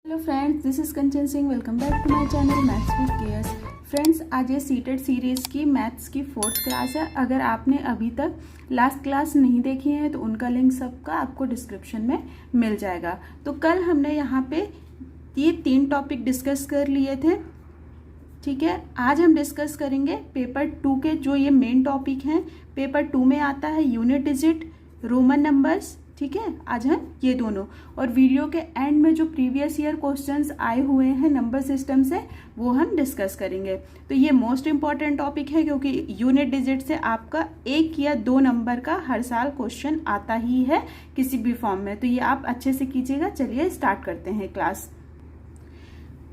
Hello friends, this is Kanchan Singh. Welcome back to my channel maths with KS. Friends, आज ये seated series की maths की 4th class है। अगर आपने अभी तक लास्ट क्लास नहीं देखी है तो उनका लिंक सबका आपको डिस्क्रिप्शन में मिल जाएगा। तो कल हमने यहाँ पे ये 3 टॉपिक डिस्कस कर लिए थे, ठीक है। आज हम डिस्कस करेंगे पेपर 2 के जो ये मेन टॉपिक हैं। पेपर 2 में आता है यूनिट डिजिट, रोमन नंबर्स, ठीक है। आज हम ये दोनों और वीडियो के एंड में जो प्रीवियस ईयर क्वेश्चंस आए हुए हैं नंबर सिस्टम से वो हम डिस्कस करेंगे। तो ये मोस्ट इंपॉर्टेंट टॉपिक है क्योंकि यूनिट डिजिट से आपका 1 या 2 नंबर का हर साल क्वेश्चन आता ही है किसी भी फॉर्म में। तो ये आप अच्छे से कीजिएगा। चलिए स्टार्ट करते हैं क्लास।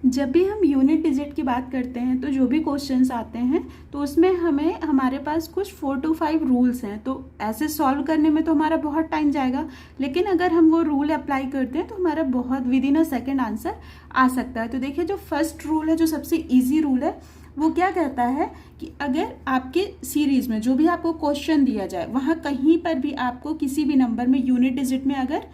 जब भी हम यूनिट डिजिट की बात करते हैं तो जो भी क्वेश्चंस आते हैं तो उसमें हमारे पास कुछ 4 to 5 रूल्स हैं। तो ऐसे सॉल्व करने में तो हमारा बहुत टाइम जाएगा, लेकिन अगर हम वो रूल अप्लाई करते हैं तो हमारा बहुत within a second answer आ सकता है। तो देखिए, जो फर्स्ट रूल है, जो सबसे ईजी रूल है, वो क्या कहता है कि अगर आपके सीरीज में जो भी आपको क्वेश्चन दिया जाए वहाँ कहीं पर भी आपको किसी भी नंबर में यूनिट डिजिट में अगर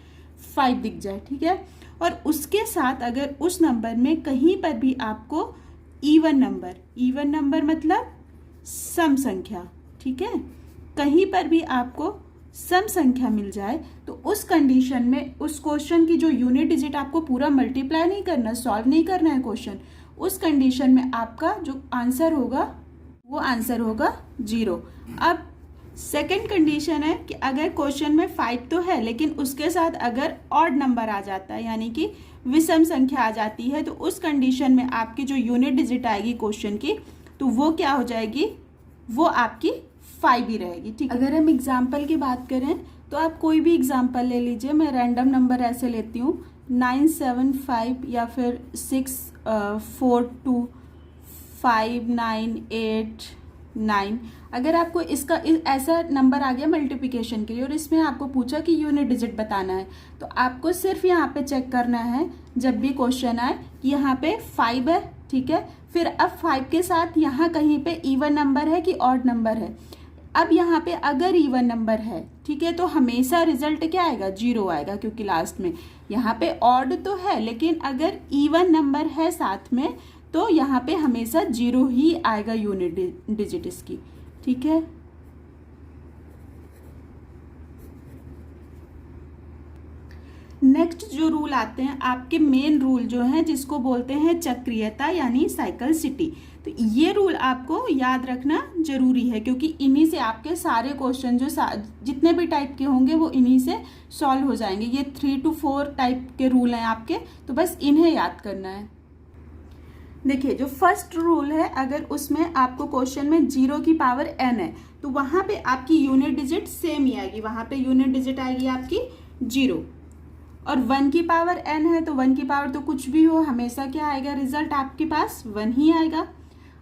5 दिख जाए, ठीक है, और उसके साथ अगर उस नंबर में कहीं पर भी आपको इवन नंबर मतलब सम संख्या, ठीक है, कहीं पर भी आपको सम संख्या मिल जाए तो उस कंडीशन में उस क्वेश्चन की जो यूनिट डिजिट आपको पूरा मल्टीप्लाई नहीं करना, सॉल्व नहीं करना है क्वेश्चन, उस कंडीशन में आपका जो आंसर होगा वो आंसर होगा 0। अब सेकेंड कंडीशन है कि अगर क्वेश्चन में 5 तो है लेकिन उसके साथ अगर ऑड नंबर आ जाता है, यानी कि विषम संख्या आ जाती है, तो उस कंडीशन में आपकी जो यूनिट डिजिट आएगी क्वेश्चन की तो वो क्या हो जाएगी, वो आपकी 5 ही रहेगी, ठीक। अगर हम एग्जाम्पल की बात करें तो आप कोई भी एग्जाम्पल ले लीजिए। मैं रैंडम नंबर ऐसे लेती हूँ 975 या फिर 6425989। अगर आपको इसका ऐसा नंबर आ गया मल्टीप्लिकेशन के लिए और इसमें आपको पूछा कि यूनिट डिजिट बताना है, तो आपको सिर्फ यहाँ पे चेक करना है जब भी क्वेश्चन आए कि यहाँ पे 5 है, ठीक है। फिर अब 5 के साथ यहाँ कहीं पे इवन नंबर है कि ऑड नंबर है। अब यहाँ पे अगर इवन नंबर है, ठीक है, तो हमेशा रिजल्ट क्या आएगा, 0 आएगा, क्योंकि लास्ट में यहाँ पे ऑड तो है लेकिन अगर इवन नंबर है साथ में तो यहाँ पे हमेशा 0 ही आएगा यूनिट डिजिट इसकी, ठीक है। नेक्स्ट जो रूल आते हैं आपके मेन रूल जो हैं जिसको बोलते हैं चक्रीयता यानी साइक्लिसिटी। तो ये रूल आपको याद रखना जरूरी है क्योंकि इन्हीं से आपके सारे क्वेश्चन जो जितने भी टाइप के होंगे वो इन्हीं से सॉल्व हो जाएंगे। ये 3 to 4 टाइप के रूल हैं आपके, तो बस इन्हें याद करना है। देखिए, जो फर्स्ट रूल है अगर उसमें आपको क्वेश्चन में 0 की पावर n है तो वहां पे आपकी यूनिट डिजिट सेम ही आएगी, वहां पे यूनिट डिजिट आएगी आपकी 0। और 1 की पावर n है तो 1 की पावर तो कुछ भी हो हमेशा क्या आएगा, रिजल्ट आपके पास 1 ही आएगा।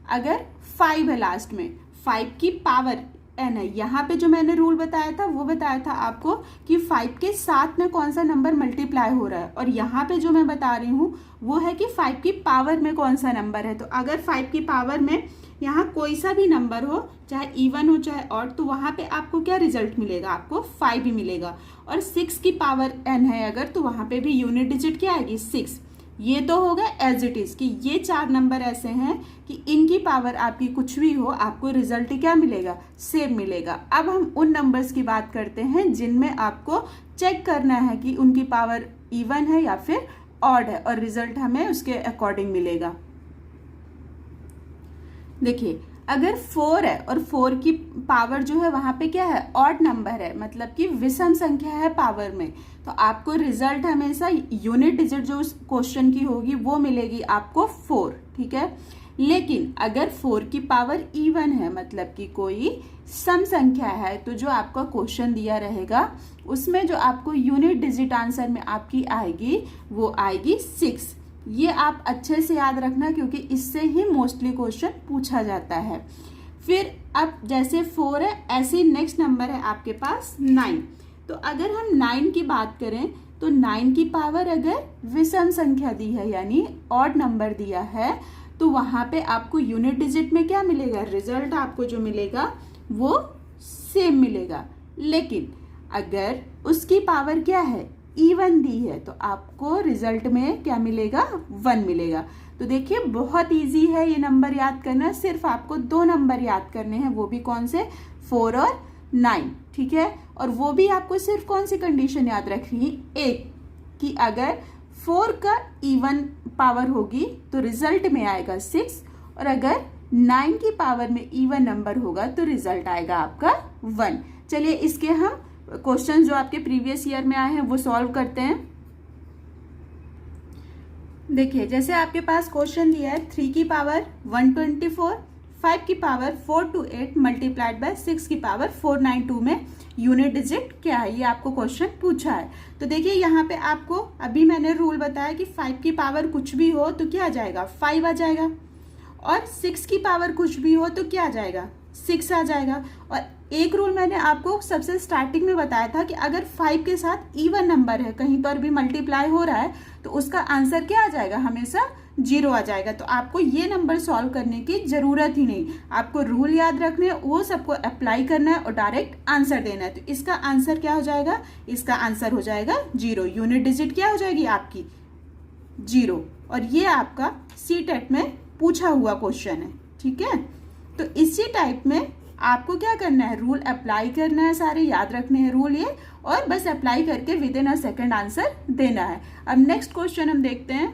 अगर 5 है लास्ट में, 5 की पावर n है, यहाँ पे जो मैंने रूल बताया था वो बताया था आपको कि 5 के साथ में कौन सा नंबर मल्टीप्लाई हो रहा है, और यहाँ पे जो मैं बता रही हूँ वो है कि 5 की पावर में कौन सा नंबर है। तो अगर 5 की पावर में यहाँ कोई सा भी नंबर हो, चाहे इवन हो चाहे ऑड, तो वहाँ पे आपको क्या रिजल्ट मिलेगा, आपको 5 ही मिलेगा। और 6 की पावर n है अगर, तो वहाँ पे भी यूनिट डिजिट क्या आएगी, 6। ये तो होगा एज इट इज कि ये 4 नंबर ऐसे हैं कि इनकी पावर आपकी कुछ भी हो आपको रिजल्ट क्या मिलेगा, सेम मिलेगा। अब हम उन नंबर्स की बात करते हैं जिनमें आपको चेक करना है कि उनकी पावर इवन है या फिर ऑड है और रिजल्ट हमें उसके अकॉर्डिंग मिलेगा। देखिए, अगर 4 है और 4 की पावर जो है वहां पे क्या है, ऑड नंबर है, मतलब कि विषम संख्या है पावर में, तो आपको रिजल्ट हमेशा यूनिट डिजिट जो उस क्वेश्चन की होगी वो मिलेगी आपको 4, ठीक है। लेकिन अगर 4 की पावर इवन है, मतलब कि कोई सम संख्या है, तो जो आपका क्वेश्चन दिया रहेगा उसमें जो आपको यूनिट डिजिट आंसर में आपकी आएगी वो आएगी 6। ये आप अच्छे से याद रखना क्योंकि इससे ही मोस्टली क्वेश्चन पूछा जाता है। फिर अब जैसे 4 है ऐसे ही नेक्स्ट नंबर है आपके पास 9। तो अगर हम 9 की बात करें तो 9 की पावर अगर विषम संख्या दी है यानी ऑड नंबर दिया है तो वहां पे आपको यूनिट डिजिट में क्या मिलेगा, रिजल्ट आपको जो मिलेगा वो सेम मिलेगा। लेकिन अगर उसकी पावर क्या है, इवन दी है तो आपको रिजल्ट में क्या मिलेगा, 1 मिलेगा। तो देखिए बहुत इजी है ये नंबर याद करना, सिर्फ आपको 2 नंबर याद करने हैं, वो भी कौन से, 4 और 9, ठीक है। और वो भी आपको सिर्फ कौन सी कंडीशन याद रखनी है, एक, कि अगर 4 का इवन पावर होगी तो रिजल्ट में आएगा 6, और अगर 9 की पावर में इवन नंबर होगा तो रिजल्ट आएगा आपका 1। चलिए इसके हम क्वेश्चन जो आपके प्रीवियस ईयर में आए हैं वो सॉल्व करते हैं। देखिए जैसे आपके पास क्वेश्चन दिया है 3 की पावर 124, 5 की पावर 428 मल्टीप्लाइड बाय 6 की पावर 492 में यूनिट डिजिट क्या है, ये आपको क्वेश्चन पूछा है। तो देखिए यहाँ पे आपको अभी मैंने रूल बताया कि 5 की पावर कुछ भी हो तो क्या आ जाएगा, 5 आ जाएगा, और 6 की पावर कुछ भी हो तो क्या आ जाएगा, 6 आ जाएगा। और एक रूल मैंने आपको सबसे स्टार्टिंग में बताया था कि अगर 5 के साथ इवन नंबर है, कहीं पर भी मल्टीप्लाई हो रहा है, तो उसका आंसर क्या आ जाएगा, हमेशा 0 आ जाएगा। तो आपको ये नंबर सॉल्व करने की जरूरत ही नहीं, आपको रूल याद रखने हैं, वो सबको अप्लाई करना है और डायरेक्ट आंसर देना है। तो इसका आंसर क्या हो जाएगा, इसका आंसर हो जाएगा 0। यूनिट डिजिट क्या हो जाएगी आपकी, 0। और ये आपका सीटेट में पूछा हुआ क्वेश्चन है, ठीक है। तो इसी टाइप में आपको क्या करना है, रूल अप्लाई करना है, सारे याद रखने हैं रूल ये, और बस अप्लाई करके with in a second answer देना है। अब नेक्स्ट क्वेश्चन हम देखते हैं।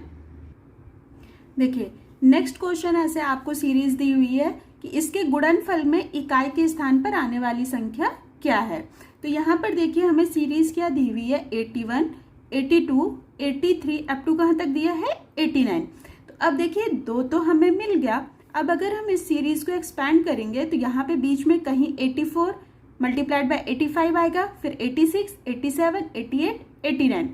देखिए नेक्स्ट क्वेश्चन ऐसे आपको सीरीज दी हुई है कि इसके गुणनफल में इकाई के स्थान पर आने वाली संख्या क्या है। तो यहाँ पर देखिए हमें सीरीज क्या दी हुई है, 81, 82, 83 अप टू कहाँ तक दिया है, 89। तो अब देखिए 2 तो हमें मिल गया। अब अगर हम इस सीरीज को एक्सपैंड करेंगे तो यहाँ पे बीच में कहीं 84 मल्टीप्लाइड बाय 85 आएगा, फिर 86, 87, 88, 89।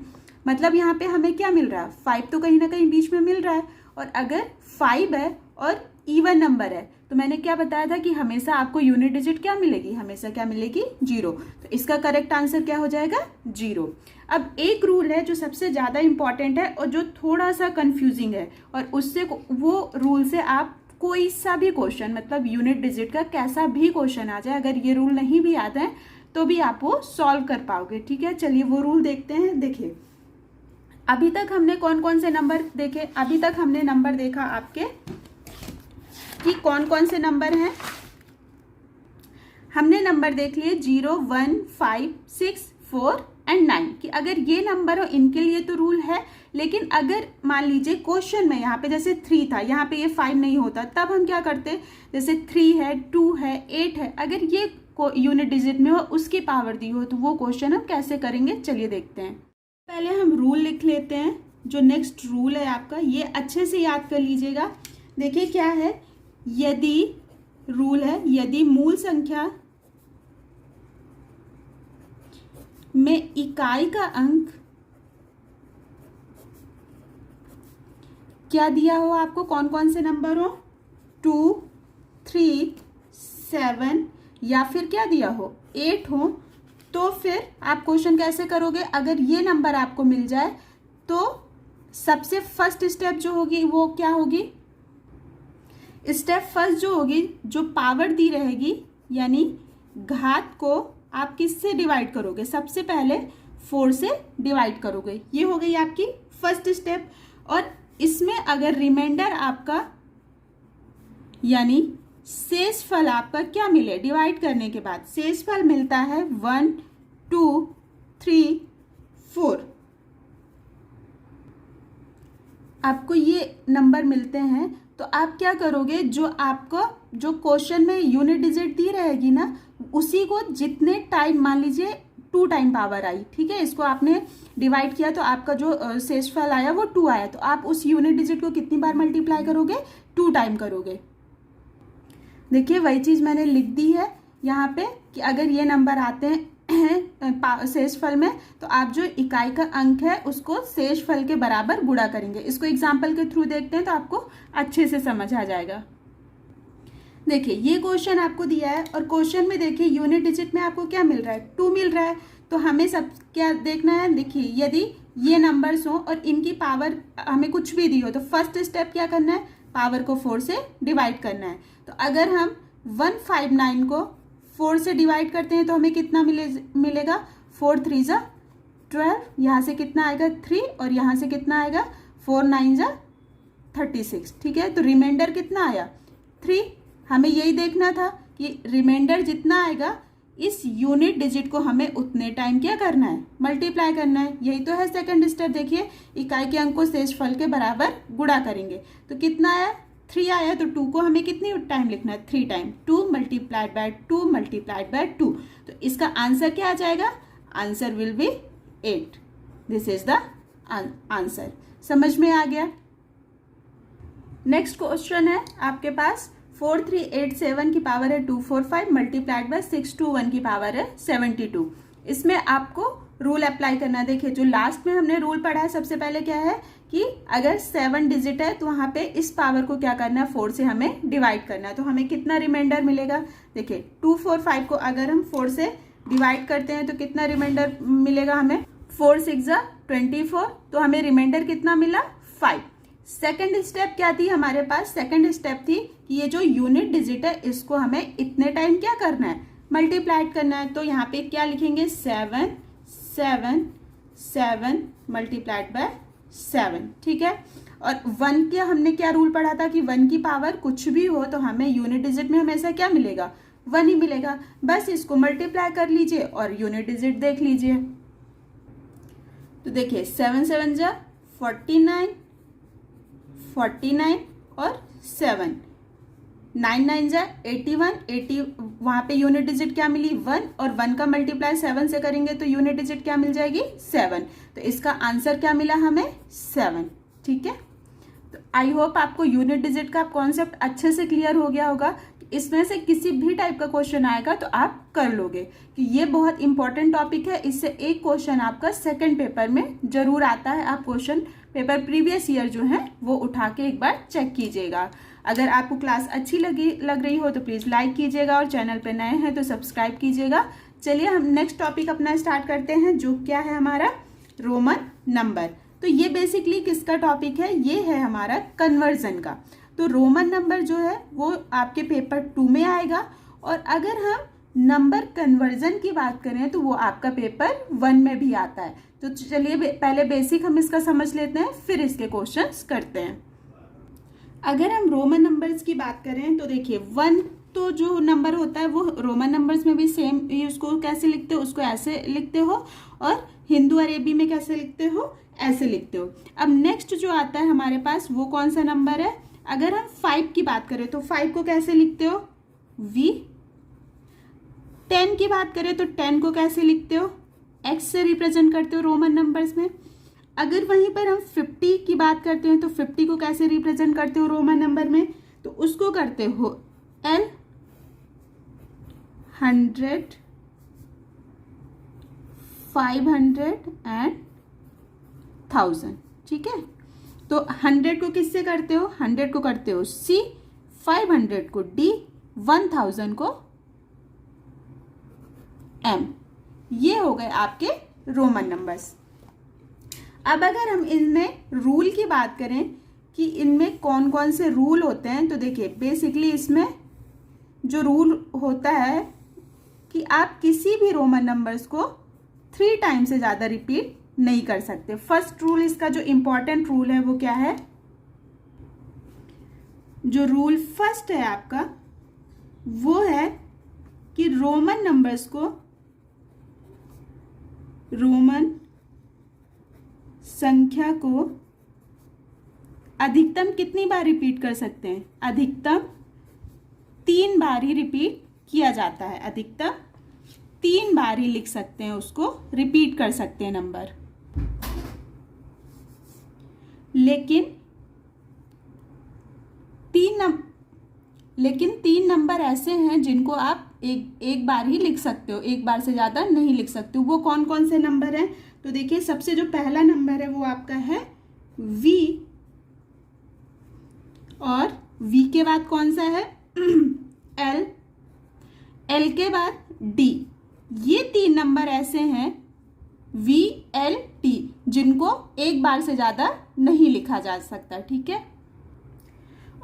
मतलब यहाँ पे हमें क्या मिल रहा है, 5 तो कहीं ना कहीं बीच में मिल रहा है। और अगर 5 है और इवन नंबर है तो मैंने क्या बताया था कि हमेशा आपको यूनिट डिजिट क्या मिलेगी, हमेशा क्या मिलेगी, 0। तो इसका करेक्ट आंसर क्या हो जाएगा, 0। अब एक रूल है जो सबसे ज़्यादा इंपॉर्टेंट है और जो थोड़ा सा कंफ्यूजिंग है, और उससे वो रूल से आप कोई सा भी क्वेश्चन, मतलब यूनिट डिजिट का कैसा भी क्वेश्चन आ जाए, अगर ये रूल नहीं भी याद है तो भी आप वो सॉल्व कर पाओगे, ठीक है। चलिए वो रूल देखते हैं। देखिए अभी तक हमने कौन कौन से नंबर देखे, अभी तक हमने नंबर देखा आपके कि कौन कौन से नंबर हैं। हमने नंबर देख लिए 0, 1, 5, 6, 4 एंड 9 कि अगर ये नंबर हो इनके लिए तो रूल है, लेकिन अगर मान लीजिए क्वेश्चन में यहाँ पे जैसे 3 था, यहाँ पे ये 5 नहीं होता, तब हम क्या करते, जैसे 3 है, 2 है, 8 है, अगर ये यूनिट डिजिट में हो, उसकी पावर दी हो, तो वो क्वेश्चन हम कैसे करेंगे, चलिए देखते हैं। पहले हम रूल लिख लेते हैं। जो नेक्स्ट रूल है आपका, ये अच्छे से याद कर लीजिएगा। देखिए क्या है, यदि रूल है, यदि मूल संख्या में इकाई का अंक क्या दिया हो आपको, कौन कौन से नंबर हो, 2, 3, 7 या फिर क्या दिया हो, 8 हो, तो फिर आप क्वेश्चन कैसे करोगे। अगर ये नंबर आपको मिल जाए तो सबसे फर्स्ट स्टेप जो होगी वो क्या होगी, स्टेप फर्स्ट जो होगी, जो पावर दी रहेगी, यानी घात को आप किससे डिवाइड करोगे, सबसे पहले 4 से डिवाइड करोगे, ये हो गई आपकी फर्स्ट स्टेप। और इसमें अगर रिमाइंडर आपका यानी शेषफल आपका क्या मिले, डिवाइड करने के बाद शेषफल मिलता है 1, 2, 3, 4, आपको ये नंबर मिलते हैं, तो आप क्या करोगे, जो आपको जो क्वेश्चन में यूनिट डिजिट दी रहेगी ना, उसी को जितने टाइम, मान लीजिए 2 टाइम पावर आई, ठीक है, इसको आपने डिवाइड किया तो आपका जो शेषफल आया वो 2 आया, तो आप उस यूनिट डिजिट को कितनी बार मल्टीप्लाई करोगे, 2 टाइम करोगे। देखिए वही चीज मैंने लिख दी है यहाँ पे कि अगर ये नंबर आते हैं शेषफल में, तो आप जो इकाई का अंक है उसको शेषफल के बराबर गुणा करेंगे। इसको एग्जाम्पल के थ्रू देखते हैं तो आपको अच्छे से समझ आ जाएगा। देखिए ये क्वेश्चन आपको दिया है और क्वेश्चन में देखिए यूनिट डिजिट में आपको क्या मिल रहा है, 2 मिल रहा है। तो हमें सब क्या देखना है, देखिए यदि ये नंबर्स हो और इनकी पावर हमें कुछ भी दी हो, तो फर्स्ट स्टेप क्या करना है, पावर को 4 से डिवाइड करना है। तो अगर हम 159 को 4 से डिवाइड करते हैं तो हमें कितना मिलेगा, 4 3 जा 12, यहाँ से कितना आएगा 3 और यहाँ से कितना आएगा 4 9 जा 36, ठीक है। तो रिमाइंडर कितना आया 3। हमें यही देखना था कि रिमाइंडर जितना आएगा इस यूनिट डिजिट को हमें उतने टाइम क्या करना है, मल्टीप्लाई करना है। यही तो है सेकंड स्टेप। देखिए इकाई के अंक को शेष फल के बराबर गुणा करेंगे। तो कितना आया 3 आया, तो 2 को हमें कितनी टाइम लिखना है 3 time, 2 multiplied by 2 multiplied by 2। तो इसका आंसर क्या आ जाएगा, answer will be 8। This is the answer. समझ में आ गया। नेक्स्ट क्वेश्चन है आपके पास 4387 की पावर है 245 मल्टीप्लाइड बाय 621 की पावर है 72। इसमें आपको रूल अप्लाई करना है। देखिए जो लास्ट में हमने रूल पढ़ा है, सबसे पहले क्या है कि अगर 7 डिजिट है तो वहां पे इस पावर को क्या करना है 4 से हमें डिवाइड करना है। तो हमें कितना रिमाइंडर मिलेगा, देखिए 245 को अगर हम 4 से डिवाइड करते हैं तो कितना रिमाइंडर मिलेगा हमें, 4 6 24। तो हमें रिमाइंडर कितना मिला 5। सेकंड स्टेप क्या थी हमारे पास, सेकंड स्टेप थी कि ये जो यूनिट डिजिट है इसको हमें इतने टाइम क्या करना है, मल्टीप्लाइड करना है। तो यहाँ पे क्या लिखेंगे 7 7 7 मल्टीप्लाइड बाय 7, ठीक है। और 1 के हमने क्या रूल पढ़ा था कि 1 की पावर कुछ भी हो तो हमें यूनिट डिजिट में हमेशा क्या मिलेगा 1 ही मिलेगा। बस इसको मल्टीप्लाई कर लीजिए और यूनिट डिजिट देख लीजिए। तो देखिए 7 7 जा 49 49 और 7, 9 9 जा 81 80, वहां पे यूनिट डिजिट क्या मिली 1 और 1 का मल्टीप्लाई 7 से करेंगे तो यूनिट डिजिट क्या मिल जाएगी 7। तो इसका आंसर क्या मिला हमें 7, ठीक है। तो आई होप आपको यूनिट डिजिट का कॉन्सेप्ट अच्छे से क्लियर हो गया होगा। इसमें से किसी भी टाइप का क्वेश्चन आएगा तो आप कर लोगे कि ये बहुत इंपॉर्टेंट टॉपिक है। इससे एक क्वेश्चन आपका सेकंड पेपर में जरूर आता है। आप क्वेश्चन पेपर प्रीवियस ईयर जो है वो उठा के एक बार चेक कीजिएगा। अगर आपको क्लास अच्छी लग रही हो तो प्लीज़ लाइक कीजिएगा और चैनल पे नए हैं तो सब्सक्राइब कीजिएगा। चलिए हम नेक्स्ट टॉपिक अपना स्टार्ट करते हैं, जो क्या है हमारा रोमन नंबर। तो ये बेसिकली किसका टॉपिक है, ये है हमारा कन्वर्जन का। तो रोमन नंबर जो है वो आपके पेपर 2 में आएगा, और अगर हम नंबर कन्वर्जन की बात करें तो वो आपका पेपर 1 में भी आता है। तो चलिए पहले बेसिक हम इसका समझ लेते हैं, फिर इसके क्वेश्चंस करते हैं। अगर हम रोमन नंबर्स की बात करें तो देखिए 1 तो जो नंबर होता है वो रोमन नंबर्स में भी सेम, उसको कैसे लिखते हो, उसको ऐसे लिखते हो, और हिंदू अरेबी में कैसे लिखते हो, ऐसे लिखते हो। अब नेक्स्ट जो आता है हमारे पास वो कौन सा नंबर है, अगर हम 5 की बात करें तो 5 को कैसे लिखते हो V। 10 की बात करें तो 10 को कैसे लिखते हो, X से रिप्रेजेंट करते हो रोमन नंबर्स में। अगर वहीं पर हम 50 की बात करते हैं तो 50 को कैसे रिप्रेजेंट करते हो रोमन नंबर में, तो उसको करते हो L। 100 500 एंड 1000, ठीक है। तो 100 को किससे करते हो, 100 को करते हो C, 500 को D, 1000 को M। ये हो गए आपके रोमन नंबर्स। अब अगर हम इनमें रूल की बात करें कि इनमें कौन कौन से रूल होते हैं, तो देखिए बेसिकली इसमें जो रूल होता है कि आप किसी भी रोमन नंबर्स को 3 टाइम से ज़्यादा रिपीट नहीं कर सकते। फर्स्ट रूल इसका जो इंपॉर्टेंट रूल है वो क्या है, जो रूल फर्स्ट है आपका वो है कि रोमन नंबर्स को, रोमन संख्या को अधिकतम कितनी बार रिपीट कर सकते हैं, अधिकतम 3 बार ही रिपीट किया जाता है। अधिकतम 3 बार ही लिख सकते हैं, उसको रिपीट कर सकते हैं नंबर। लेकिन 3 नंबर ऐसे हैं जिनको आप एक बार ही लिख सकते हो, एक बार से ज़्यादा नहीं लिख सकते हो। वो कौन कौन से नंबर हैं, तो देखिए सबसे जो पहला नंबर है वो आपका है V, और V के बाद कौन सा है L, L के बाद D। ये 3 नंबर ऐसे हैं V, L, T जिनको एक बार से ज़्यादा नहीं लिखा जा सकता, ठीक है।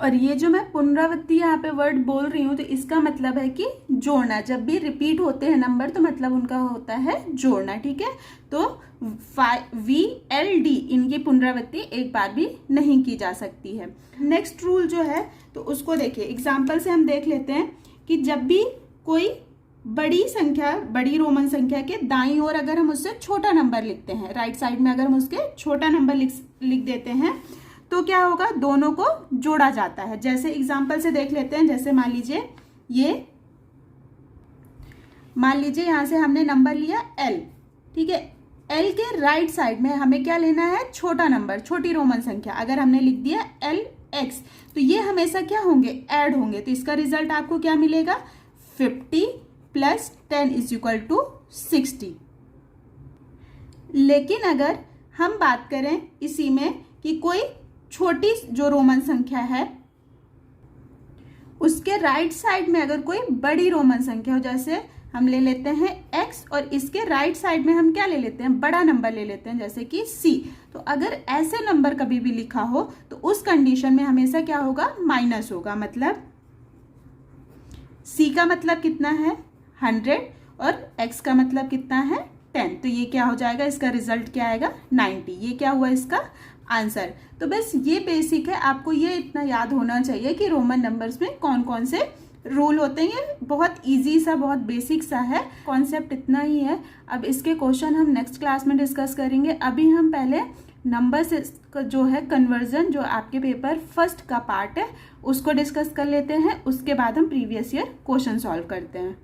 और ये जो मैं पुनरावृत्ति यहाँ पे वर्ड बोल रही हूँ तो इसका मतलब है कि जोड़ना। जब भी रिपीट होते हैं नंबर तो मतलब उनका होता है जोड़ना, ठीक है। तो VLD इनकी पुनरावृत्ति एक बार भी नहीं की जा सकती है। नेक्स्ट रूल जो है तो उसको देखिए, एग्जाम्पल से हम देख लेते हैं कि जब भी कोई बड़ी संख्या, बड़ी रोमन संख्या के दाईं ओर अगर हम उससे छोटा नंबर लिखते हैं, राइट साइड में अगर हम उसके छोटा नंबर लिख देते हैं तो क्या होगा, दोनों को जोड़ा जाता है। जैसे एग्जाम्पल से देख लेते हैं, जैसे मान लीजिए यहाँ से हमने नंबर लिया L, ठीक है। L के राइट साइड में हमें क्या लेना है, छोटा नंबर, छोटी रोमन संख्या। अगर हमने लिख दिया LX तो ये हमेशा क्या होंगे, ऐड होंगे। तो इसका रिजल्ट आपको क्या मिलेगा, 50 + 10 = 60। लेकिन अगर हम बात करें इसी में कि कोई छोटी जो रोमन संख्या है उसके राइट साइड में अगर कोई बड़ी रोमन संख्या हो, जैसे हम ले लेते हैं X और इसके राइट साइड में हम क्या ले लेते हैं, बड़ा नंबर ले लेते हैं जैसे कि C। तो अगर ऐसे नंबर कभी भी लिखा हो तो उस कंडीशन में हमेशा क्या होगा, माइनस होगा। मतलब C का मतलब कितना है, 100 और X का मतलब कितना है, 10। तो ये क्या हो जाएगा, इसका रिजल्ट क्या आएगा, 90। ये क्या हुआ इसका आंसर। तो बस ये बेसिक है, आपको ये इतना याद होना चाहिए कि रोमन नंबर्स में कौन कौन से रूल होते हैं। ये बहुत इजी सा, बहुत बेसिक सा है, कॉन्सेप्ट इतना ही है। अब इसके क्वेश्चन हम नेक्स्ट क्लास में डिस्कस करेंगे। अभी हम पहले नंबर से जो है कन्वर्जन, जो आपके पेपर फर्स्ट का पार्ट है, उसको डिस्कस कर लेते हैं। उसके बाद हम प्रीवियस ईयर क्वेश्चन सॉल्व करते हैं।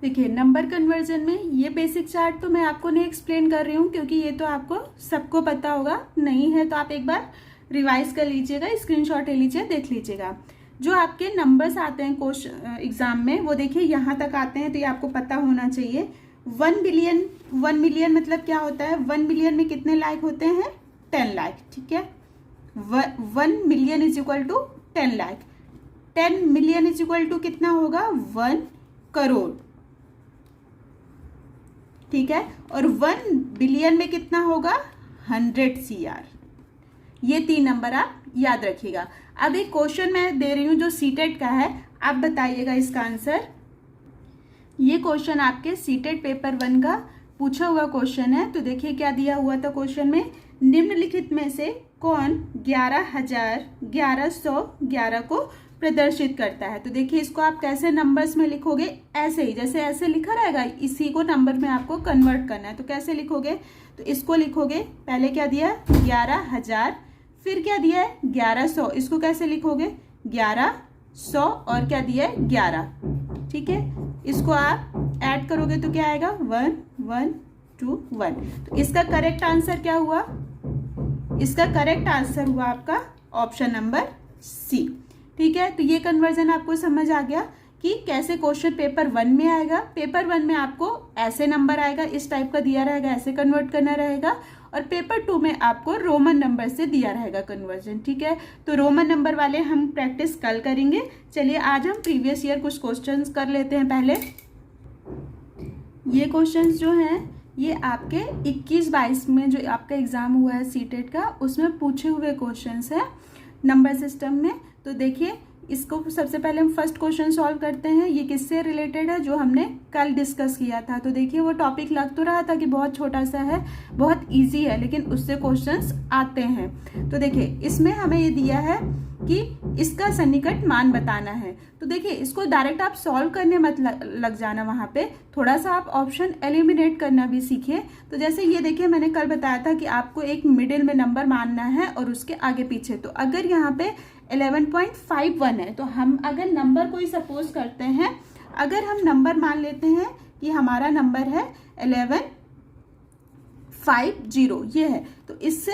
देखिए, नंबर कन्वर्जन में ये बेसिक चार्ट तो मैं आपको नहीं एक्सप्लेन कर रही हूँ क्योंकि ये तो आपको सबको पता होगा। नहीं है तो आप एक बार रिवाइज कर लीजिएगा, स्क्रीनशॉट ले लीजिए, देख लीजिएगा। जो आपके नंबर्स आते हैं क्वेश्चन एग्जाम में, वो देखिए यहाँ तक आते हैं, तो ये आपको पता होना चाहिए। 1 मिलियन मतलब क्या होता है, 1 मिलियन में कितने लाख होते हैं, 10 लाख, ठीक है। 1 मिलियन = 10 लाख। 10 मिलियन = कितना होगा, 1 करोड़, ठीक है। और 1 बिलियन में कितना होगा, 100 CR। ये 3 नंबर आप याद रखिएगा। अब एक क्वेश्चन मैं दे रही हूँ जो सीटेट का है, आप बताइएगा इसका आंसर। ये क्वेश्चन आपके सीटेट पेपर 1 का पूछा हुआ क्वेश्चन है। तो देखिए क्या दिया हुआ था क्वेश्चन में, निम्नलिखित में से कौन 11,1111 को प्रदर्शित करता है। तो देखिए इसको आप कैसे नंबर्स में लिखोगे, ऐसे ही जैसे ऐसे लिखा रहेगा, इसी को नंबर में आपको कन्वर्ट करना है। तो कैसे लिखोगे, तो इसको लिखोगे, पहले क्या दिया 11,000, फिर क्या दिया है 1100, इसको कैसे लिखोगे 1100 और क्या दिया है 11, ठीक है। इसको आप ऐड करोगे तो क्या आएगा 1 1 2 1। तो इसका करेक्ट आंसर क्या हुआ, इसका करेक्ट आंसर हुआ आपका ऑप्शन नंबर सी, ठीक है। तो ये कन्वर्जन आपको समझ आ गया कि कैसे क्वेश्चन पेपर 1 में आएगा। पेपर 1 में आपको ऐसे नंबर आएगा, इस टाइप का दिया रहेगा, ऐसे कन्वर्ट करना रहेगा। और पेपर 2 में आपको रोमन नंबर से दिया रहेगा कन्वर्जन, ठीक है। तो रोमन नंबर वाले हम प्रैक्टिस कल करेंगे। चलिए आज हम प्रीवियस ईयर कुछ क्वेश्चंस कर लेते हैं। पहले ये क्वेश्चंस जो हैं ये आपके 21-22 में जो आपका एग्जाम हुआ है सीटेट का, उसमें पूछे हुए क्वेश्चंस है नंबर सिस्टम में। तो देखिए इसको सबसे पहले हम फर्स्ट क्वेश्चन सॉल्व करते हैं। ये किससे रिलेटेड है, जो हमने कल डिस्कस किया था। तो देखिए वो टॉपिक लग तो रहा था कि बहुत छोटा सा है, बहुत इजी है, लेकिन उससे क्वेश्चंस आते हैं। तो देखिए इसमें हमें ये दिया है कि इसका सन्निकट मान बताना है। तो देखिए इसको डायरेक्ट आप सॉल्व करने मत लग जाना, वहाँ पे थोड़ा सा आप ऑप्शन एलिमिनेट करना भी सीखिए। तो जैसे ये देखिए मैंने कल बताया था कि आपको एक मिडिल में नंबर मानना है और उसके आगे पीछे। तो अगर यहाँ पे 11.51 है तो हम अगर नंबर कोई सपोज करते हैं, अगर हम नंबर मान लेते हैं कि हमारा नंबर है 1150 ये है, तो इससे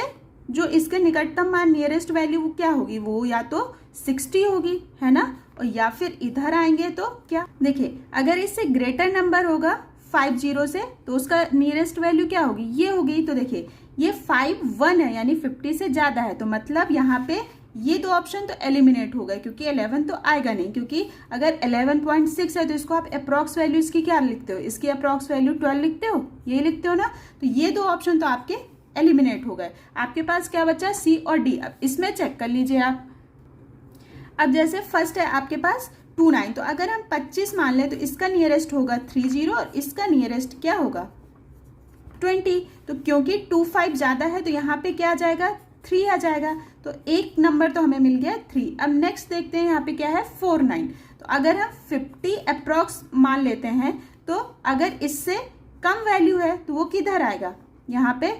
जो इसके निकटतम मान नियरेस्ट वैल्यू क्या होगी, वो या तो 60 होगी, है ना, और या फिर इधर आएंगे तो क्या, देखिए अगर इससे ग्रेटर नंबर होगा 50 से तो उसका नियरेस्ट वैल्यू क्या होगी, ये होगी। तो देखिए ये 51 है यानी 50 से ज्यादा है, तो मतलब यहाँ पे ये दो ऑप्शन तो एलिमिनेट हो गए क्योंकि 11 तो आएगा नहीं। क्योंकि अगर 11.6 है तो इसको आप अप्रॉक्स वैल्यू इसकी क्या लिखते हो, इसकी अप्रॉक्स वैल्यू 12 लिखते हो, ये लिखते हो ना। तो ये दो ऑप्शन तो आपके एलिमिनेट हो गए। आपके पास क्या बचा, सी और डी। अब इसमें चेक कर लीजिए आप, अब जैसे फर्स्ट है आपके पास 29, तो अगर हम 25 मान लें तो इसका नियरेस्ट होगा 30 और इसका नियरेस्ट क्या होगा 20। तो क्योंकि 25 ज़्यादा है तो यहाँ पे क्या आ जाएगा 3 आ जाएगा, तो एक नंबर तो हमें मिल गया 3। अब नेक्स्ट देखते हैं यहाँ पे क्या है 49। तो अगर हम 50 अप्रॉक्स मान लेते हैं तो अगर इससे कम वैल्यू है तो वो किधर आएगा यहाँ पे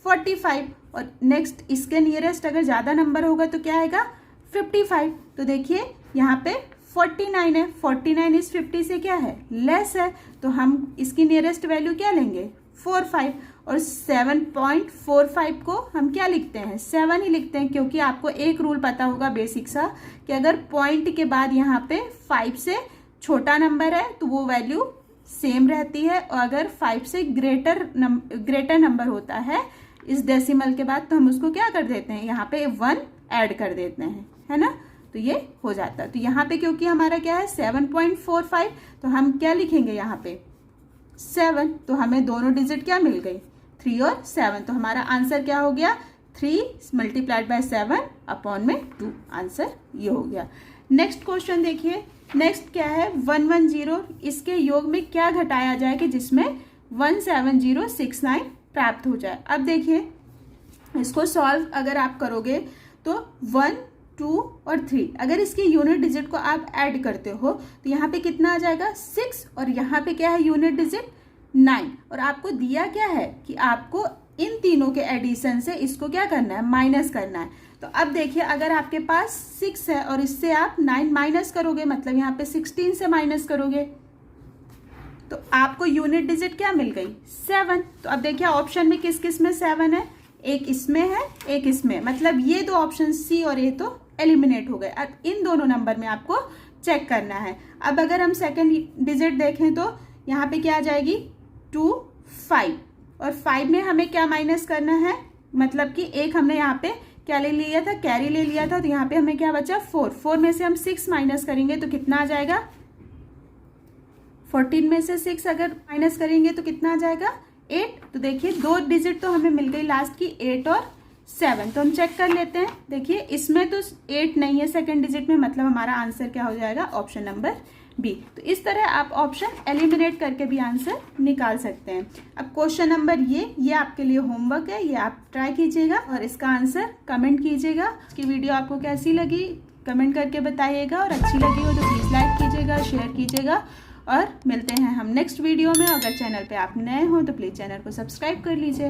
45। और नेक्स्ट इसके नियरेस्ट अगर ज़्यादा नंबर होगा तो क्या आएगा 55। तो देखिए यहाँ पे 49 है, 49 इस 50 से क्या है लेस है, तो हम इसकी नियरेस्ट वैल्यू क्या लेंगे 45। और 7.45 को हम क्या लिखते हैं 7 ही लिखते हैं, क्योंकि आपको एक रूल पता होगा बेसिक सा कि अगर पॉइंट के बाद यहाँ पे 5 से छोटा नंबर है तो वो वैल्यू सेम रहती है, और अगर 5 से ग्रेटर नंबर होता है इस डेसिमल के बाद तो हम उसको क्या कर देते हैं यहाँ पे 1 ऐड कर देते हैं, है ना, तो ये हो जाता है। तो यहाँ पे क्योंकि हमारा क्या है 7.45, तो हम क्या लिखेंगे यहाँ पे 7, तो हमें दोनों डिजिट क्या मिल गई 3 और 7, तो हमारा आंसर क्या हो गया 3 मल्टीप्लाइड बाय 7 अपॉन में 2, आंसर ये हो गया। नेक्स्ट क्वेश्चन देखिए, नेक्स्ट क्या है 110, इसके योग में क्या घटाया जाए कि जिसमें 17069 प्राप्त हो जाए। अब देखिए इसको सॉल्व अगर आप करोगे तो 1, 2 और 3, अगर इसके यूनिट डिजिट को आप ऐड करते हो तो यहाँ पे कितना आ जाएगा 6, और यहाँ पे क्या है यूनिट डिजिट 9, और आपको दिया क्या है कि आपको इन तीनों के एडिशन से इसको क्या करना है माइनस करना है। तो अब देखिए अगर आपके पास 6 है और इससे आप 9 माइनस करोगे, मतलब यहाँ पे 16 से माइनस करोगे तो आपको यूनिट डिजिट क्या मिल गई 7। तो अब देखिए ऑप्शन में किस किस में 7 है, एक इसमें है एक इसमें, मतलब ये दो ऑप्शन सी और ए तो एलिमिनेट हो गए। अब इन दोनों नंबर में आपको चेक करना है। अब अगर हम सेकंड डिजिट देखें तो यहाँ पे क्या आ जाएगी 2, 5, और 5 में हमें क्या माइनस करना है, मतलब कि एक हमने यहाँ पे क्या ले लिया था कैरी ले लिया था, तो यहाँ पे हमें क्या बचा 4 में से हम 6 माइनस करेंगे तो कितना आ जाएगा 14 में से 6 अगर माइनस करेंगे तो कितना आ जाएगा 8। तो देखिए दो डिजिट तो हमें मिल गई लास्ट की 8 और 7, तो हम चेक कर लेते हैं। देखिए इसमें तो 8 नहीं है सेकंड डिजिट में, मतलब हमारा आंसर क्या हो जाएगा ऑप्शन नंबर बी। तो इस तरह आप ऑप्शन एलिमिनेट करके भी आंसर निकाल सकते हैं। अब क्वेश्चन नंबर ये आपके लिए होमवर्क है, ये आप ट्राई कीजिएगा और इसका आंसर कमेंट कीजिएगा। इसकी वीडियो आपको कैसी लगी कमेंट करके बताइएगा, और अच्छी लगी हो तो प्लीज़ लाइक कीजिएगा, शेयर कीजिएगा, और मिलते हैं हम नेक्स्ट वीडियो में। अगर चैनल पे आप नए हो तो प्लीज़ चैनल को सब्सक्राइब कर लीजिए।